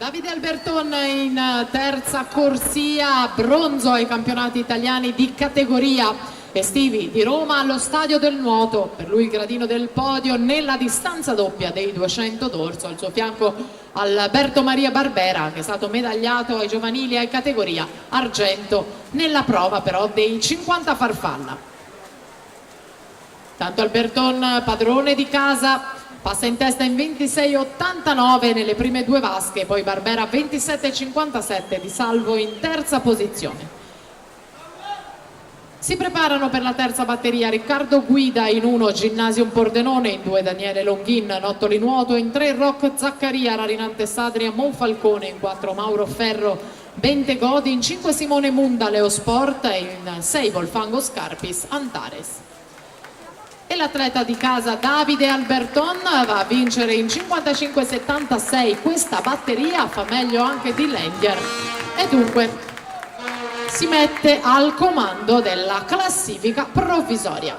Davide Alberton in terza corsia, bronzo ai campionati italiani di categoria estivi di Roma allo Stadio del Nuoto. Per lui il gradino del podio nella distanza doppia dei 200 d'orso. Al suo fianco Alberto Maria Barbera, che è stato medagliato ai giovanili ai categoria argento nella prova però dei 50 farfalla. Tanto Alberton, padrone di casa, passa in testa in 26,89 nelle prime due vasche, poi Barbera 27,57 di salvo in terza posizione. Si preparano per la terza batteria Riccardo Guida in 1, Ginnasium Pordenone, in 2 Daniele Longhin, Nottoli Nuoto, in 3 Rock Zaccaria, Rarinante Sadria, Monfalcone, in 4 Mauro Ferro, Bente Godi, in 5 Simone Munda, Leo Sport, e in 6 Volfango Scarpis, Antares. E l'atleta di casa Davide Alberton va a vincere in 55,76 questa batteria, fa meglio anche di Lendier e dunque si mette al comando della classifica provvisoria.